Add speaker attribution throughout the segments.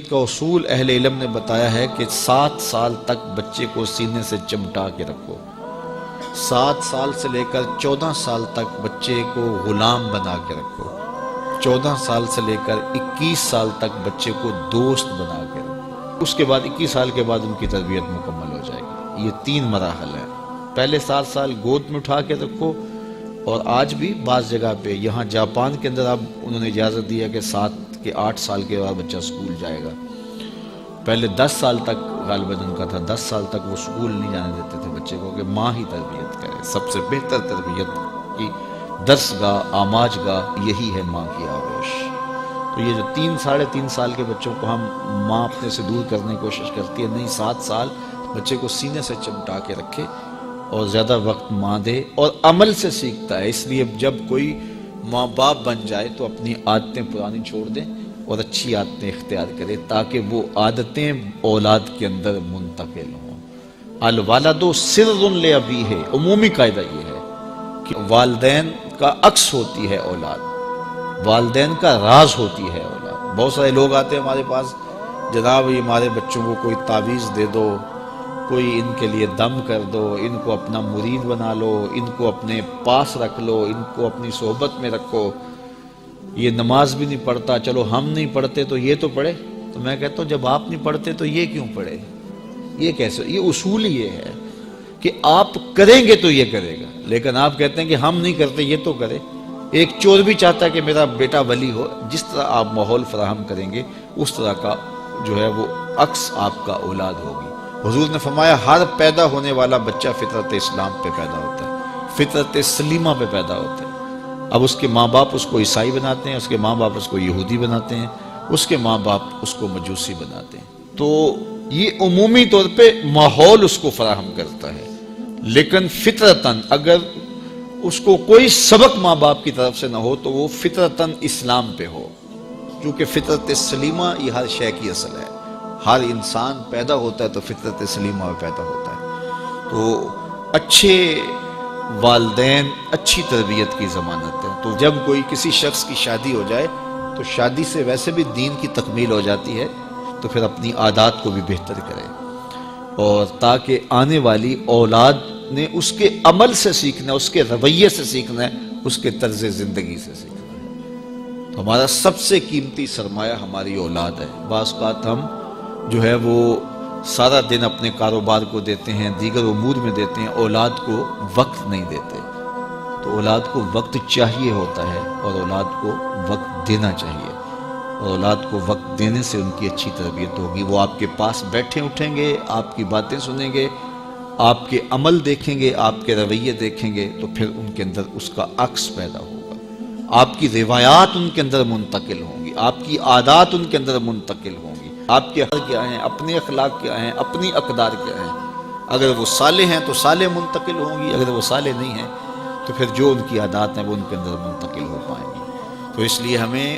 Speaker 1: تربیت کا اصول اہل علم نے بتایا ہے کہ 7 سال تک بچے کو سینے سے چمٹا کے رکھو، 7 سال سے لے کر 14 سال تک بچے کو غلام بنا کے رکھو، 14 سال سے لے کر 21 سال تک بچے کو دوست بنا کے رکھو، اس کے بعد 21 سال کے بعد ان کی تربیت مکمل ہو جائے گی۔ یہ 3 مراحل ہیں۔ پہلے 7 سال گود میں اٹھا کے رکھو، اور آج بھی بعض جگہ پہ، یہاں جاپان کے اندر اب انہوں نے اجازت دیا کہ 7 کے 8 سال کے بعد بچہ اسکول جائے گا۔ پہلے 10 سال تک غالباً ان کا تھا، 10 سال تک وہ اسکول نہیں جانے دیتے تھے بچے کو، کہ ماں ہی تربیت کرے۔ سب سے بہتر تربیت کی درس گاہ، آماج گاہ یہی ہے ماں کی آغوش۔ تو یہ جو 3 ساڑھے 3 سال کے بچوں کو ہم ماں اپنے سے دور کرنے کی کوشش کرتی ہے، نہیں، 7 سال بچے کو سینے سے چمٹا کے رکھے اور زیادہ وقت ماں دے، اور عمل سے سیکھتا ہے۔ اس لیے جب کوئی ماں باپ بن جائے تو اپنی عادتیں پرانی چھوڑ دیں اور اچھی عادتیں اختیار کرے، تاکہ وہ عادتیں اولاد کے اندر منتقل ہوں۔ الوالد سر لابیہ، عمومی قاعدہ یہ ہے کہ والدین کا عکس ہوتی ہے اولاد، والدین کا راز ہوتی ہے اولاد۔ بہت سارے لوگ آتے ہیں ہمارے پاس، جناب یہ ہمارے بچوں کو کوئی تعویذ دے دو، کوئی ان کے لیے دم کر دو، ان کو اپنا مرید بنا لو، ان کو اپنے پاس رکھ لو، ان کو اپنی صحبت میں رکھو، یہ نماز بھی نہیں پڑھتا، چلو ہم نہیں پڑھتے تو یہ تو پڑھے۔ تو میں کہتا ہوں جب آپ نہیں پڑھتے تو یہ کیوں پڑھے؟ یہ کیسے؟ یہ اصول یہ ہے کہ آپ کریں گے تو یہ کرے گا، لیکن آپ کہتے ہیں کہ ہم نہیں کرتے یہ تو کرے۔ ایک چور بھی چاہتا ہے کہ میرا بیٹا ولی ہو، جس طرح آپ ماحول فراہم کریں گے اس طرح کا جو ہے وہ عکس آپ کا اولاد ہوگی۔ حضور نے فرمایا ہر پیدا ہونے والا بچہ فطرت اسلام پہ پیدا ہوتا ہے، فطرت سلیمہ پہ پیدا ہوتا ہے۔ اب اس کے ماں باپ اس کو عیسائی بناتے ہیں، اس کے ماں باپ اس کو یہودی بناتے ہیں، اس کے ماں باپ اس کو مجوسی بناتے ہیں۔ تو یہ عمومی طور پہ ماحول اس کو فراہم کرتا ہے، لیکن فطرتاً اگر اس کو کوئی سبق ماں باپ کی طرف سے نہ ہو تو وہ فطرتاً اسلام پہ ہو، کیونکہ فطرت سلیمہ یہ ہر شے کی اصل ہے۔ ہر انسان پیدا ہوتا ہے تو فطرت سلیمہ میں پیدا ہوتا ہے۔ تو اچھے والدین اچھی تربیت کی ضمانت ہے۔ تو جب کوئی کسی شخص کی شادی ہو جائے تو شادی سے ویسے بھی دین کی تکمیل ہو جاتی ہے، تو پھر اپنی عادات کو بھی بہتر کرے، اور تاکہ آنے والی اولاد نے اس کے عمل سے سیکھنا ہے، اس کے رویے سے سیکھنا ہے، اس کے طرز زندگی سے سیکھنا ہے۔ تو ہمارا سب سے قیمتی سرمایہ ہماری اولاد ہے۔ بعض اوقات ہم جو ہے وہ سارا دن اپنے کاروبار کو دیتے ہیں، دیگر امور میں دیتے ہیں، اولاد کو وقت نہیں دیتے۔ تو اولاد کو وقت چاہیے ہوتا ہے، اور اولاد کو وقت دینا چاہیے، اور اولاد کو وقت دینے سے ان کی اچھی تربیت ہوگی۔ وہ آپ کے پاس بیٹھے اٹھیں گے، آپ کی باتیں سنیں گے، آپ کے عمل دیکھیں گے، آپ کے رویے دیکھیں گے، تو پھر ان کے اندر اس کا عکس پیدا ہوگا۔ آپ کی روایات ان کے اندر منتقل ہوں گی، آپ کی عادات ان کے اندر منتقل ہوں گی، آپ کے حق کیا ہیں، اپنے اخلاق کیا ہیں، اپنی اقدار کیا ہیں۔ اگر وہ صالح ہیں تو صالح منتقل ہوں گی، اگر وہ صالح نہیں ہیں تو پھر جو ان کی عادات ہیں وہ ان کے اندر منتقل ہو پائیں گی۔ تو اس لیے ہمیں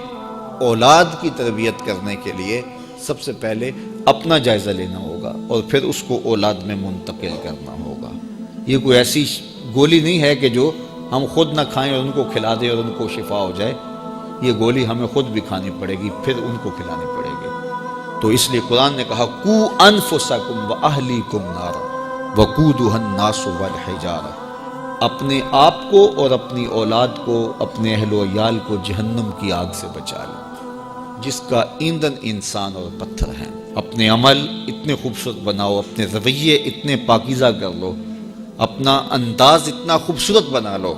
Speaker 1: اولاد کی تربیت کرنے کے لیے سب سے پہلے اپنا جائزہ لینا ہوگا، اور پھر اس کو اولاد میں منتقل کرنا ہوگا۔ یہ کوئی ایسی گولی نہیں ہے کہ جو ہم خود نہ کھائیں اور ان کو کھلا دیں اور ان کو شفا ہو جائے۔ یہ گولی ہمیں خود بھی کھانی پڑے گی، پھر ان کو کھلانی پڑے گی۔ تو اس لیے قرآن نے کہا قُوا أَنفُسَكُمْ وَأَهْلِيكُمْ نَارًا وَقُودُهَا النَّاسُ وَالْحِجَارَةُ، اپنے آپ کو اور اپنی اولاد کو، اپنے اہل و عیال کو جہنم کی آگ سے بچا لو، جس کا ایندھن انسان اور پتھر ہیں۔ اپنے عمل اتنے خوبصورت بناؤ، اپنے رویے اتنے پاکیزہ کر لو، اپنا انداز اتنا خوبصورت بنا لو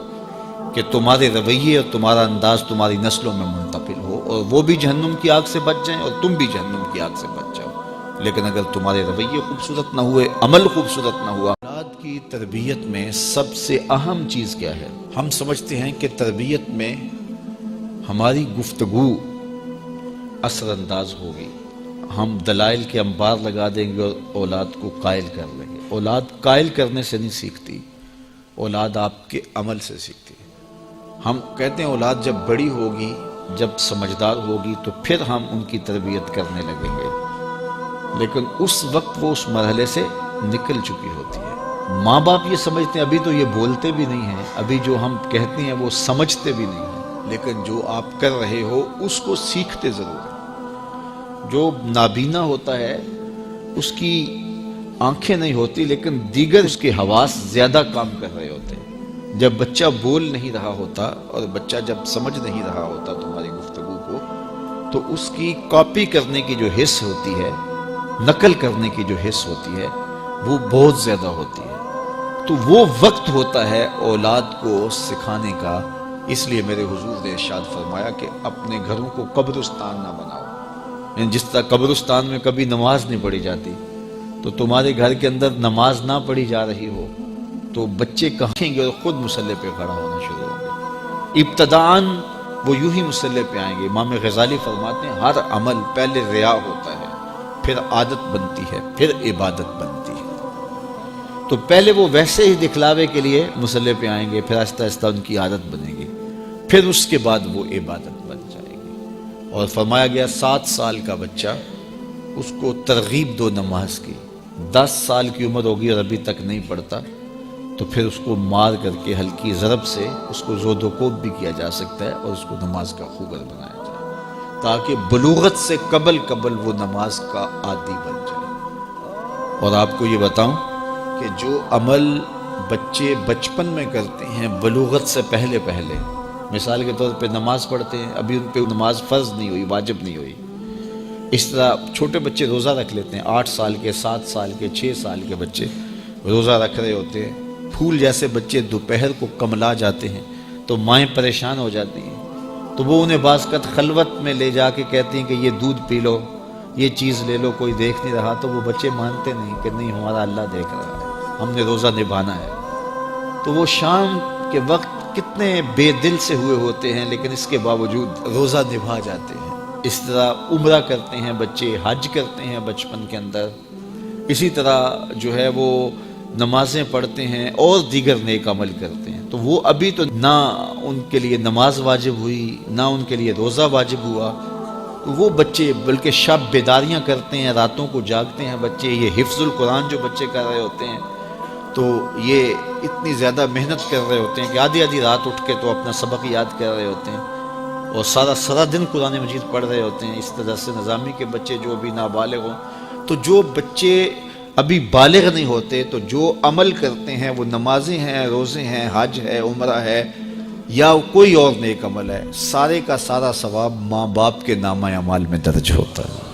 Speaker 1: کہ تمہارے رویے اور تمہارا انداز تمہاری نسلوں میں منتقل ہو، اور وہ بھی جہنم کی آگ سے بچ جائیں اور تم بھی جہنم کی آگ سے بچ جاؤ۔ لیکن اگر تمہارے رویے خوبصورت نہ ہوئے، عمل خوبصورت نہ ہوا، اولاد کی تربیت میں سب سے اہم چیز کیا ہے؟ ہم سمجھتے ہیں کہ تربیت میں ہماری گفتگو اثر انداز ہوگی، ہم دلائل کے انبار لگا دیں گے اور اولاد کو قائل کر لیں گے۔ اولاد قائل کرنے سے نہیں سیکھتی، اولاد آپ کے عمل سے سیکھتی ہے۔ ہم کہتے ہیں اولاد جب بڑی ہوگی، جب سمجھدار ہوگی تو پھر ہم ان کی تربیت کرنے لگیں گے، لیکن اس وقت وہ اس مرحلے سے نکل چکی ہوتی ہے۔ ماں باپ یہ سمجھتے ہیں ابھی تو یہ بولتے بھی نہیں ہیں، ابھی جو ہم کہتے ہیں وہ سمجھتے بھی نہیں ہیں، لیکن جو آپ کر رہے ہو اس کو سیکھتے ضرور ہیں۔ جو نابینا ہوتا ہے اس کی آنکھیں نہیں ہوتی لیکن دیگر اس کے حواس زیادہ کام کر رہے ہوتے ہیں۔ جب بچہ بول نہیں رہا ہوتا اور بچہ جب سمجھ نہیں رہا ہوتا تمہاری گفتگو کو، تو اس کی کاپی کرنے کی جو حس ہوتی ہے، نقل کرنے کی جو حس ہوتی ہے، وہ بہت زیادہ ہوتی ہے۔ تو وہ وقت ہوتا ہے اولاد کو سکھانے کا۔ اس لیے میرے حضور نے ارشاد فرمایا کہ اپنے گھروں کو قبرستان نہ بناؤ۔ یعنی جس طرح قبرستان میں کبھی نماز نہیں پڑھی جاتی، تو تمہارے گھر کے اندر نماز نہ پڑھی جا رہی ہو تو بچے کہیں گے اور خود مصلی پہ کھڑا ہونا شروع ہوں گے۔ ابتداً وہ یوں ہی مصلی پہ آئیں گے۔ امام غزالی فرماتے ہیں ہر عمل پہلے ریا ہوتا ہے، پھر عادت بنتی ہے، پھر عبادت بنتی ہے۔ تو پہلے وہ ویسے ہی دکھلاوے کے لیے مصلی پہ آئیں گے، پھر آہستہ آہستہ ان کی عادت بنے گی، پھر اس کے بعد وہ عبادت بن جائے گی۔ اور فرمایا گیا 7 سال کا بچہ، اس کو ترغیب دو نماز کی۔ 10 سال کی عمر ہوگی اور ابھی تک نہیں پڑھتا، تو پھر اس کو مار کر کے ہلکی ضرب سے اس کو زود و کوب بھی کیا جا سکتا ہے اور اس کو نماز کا خوگر بنایا جائے، تاکہ بلوغت سے قبل وہ نماز کا عادی بن جائے۔ اور آپ کو یہ بتاؤں کہ جو عمل بچے بچپن میں کرتے ہیں بلوغت سے پہلے، مثال کے طور پہ نماز پڑھتے ہیں، ابھی ان پہ نماز فرض نہیں ہوئی، واجب نہیں ہوئی۔ اس طرح چھوٹے بچے روزہ رکھ لیتے ہیں، 8 سال کے، 7 سال کے، 6 سال کے بچے روزہ رکھ رہے ہوتے ہیں۔ پھول جیسے بچے دوپہر کو کملا جاتے ہیں تو مائیں پریشان ہو جاتی ہیں، تو وہ انہیں بعض وقت خلوت میں لے جا کے کہتی ہیں کہ یہ دودھ پی لو، یہ چیز لے لو، کوئی دیکھ نہیں رہا۔ تو وہ بچے مانتے نہیں کہ نہیں، ہمارا اللہ دیکھ رہا ہے، ہم نے روزہ نبھانا ہے۔ تو وہ شام کے وقت کتنے بے دل سے ہوئے ہوتے ہیں، لیکن اس کے باوجود روزہ نبھا جاتے ہیں۔ اس طرح عمرہ کرتے ہیں بچے، حج کرتے ہیں بچپن کے اندر، اسی طرح جو ہے وہ نمازیں پڑھتے ہیں اور دیگر نیک عمل کرتے ہیں۔ تو وہ ابھی تو نہ ان کے لیے نماز واجب ہوئی، نہ ان کے لیے روزہ واجب ہوا، تو وہ بچے بلکہ شب بیداریاں کرتے ہیں، راتوں کو جاگتے ہیں بچے۔ یہ حفظ القرآن جو بچے کر رہے ہوتے ہیں، تو یہ اتنی زیادہ محنت کر رہے ہوتے ہیں کہ آدھی رات اٹھ کے تو اپنا سبق یاد کر رہے ہوتے ہیں اور سارا دن قرآن مجید پڑھ رہے ہوتے ہیں۔ اس طرح سے نظامی کے بچے جو بھی نابالغ ہوں، تو جو بچے ابھی بالغ نہیں ہوتے، تو جو عمل کرتے ہیں وہ نمازیں ہیں، روزے ہیں، حج ہے، عمرہ ہے، یا کوئی اور نیک عمل ہے، سارے کا سارا ثواب ماں باپ کے نامہ اعمال میں درج ہوتا ہے۔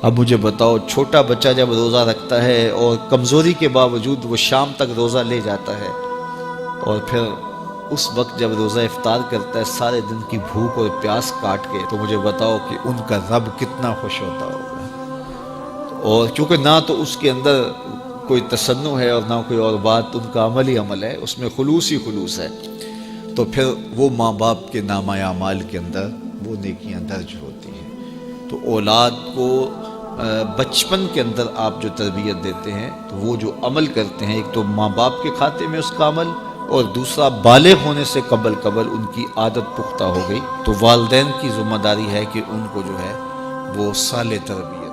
Speaker 1: اب مجھے بتاؤ، چھوٹا بچہ جب روزہ رکھتا ہے اور کمزوری کے باوجود وہ شام تک روزہ لے جاتا ہے، اور پھر اس وقت جب روزہ افطار کرتا ہے سارے دن کی بھوک اور پیاس کاٹ کے، تو مجھے بتاؤ کہ ان کا رب کتنا خوش ہوتا ہوگا۔ اور کیونکہ نہ تو اس کے اندر کوئی تصنع ہے اور نہ کوئی اور بات، ان کا عمل ہی عمل ہے، اس میں خلوص ہی خلوص ہے، تو پھر وہ ماں باپ کے نامہ اعمال کے اندر وہ نیکیاں درج ہوتی ہیں۔ تو اولاد کو بچپن کے اندر آپ جو تربیت دیتے ہیں، تو وہ جو عمل کرتے ہیں، ایک تو ماں باپ کے کھاتے میں اس کا عمل، اور دوسرا بالغ ہونے سے قبل ان کی عادت پختہ ہو گئی، تو والدین کی ذمہ داری ہے کہ ان کو جو ہے وہ صالح تربیت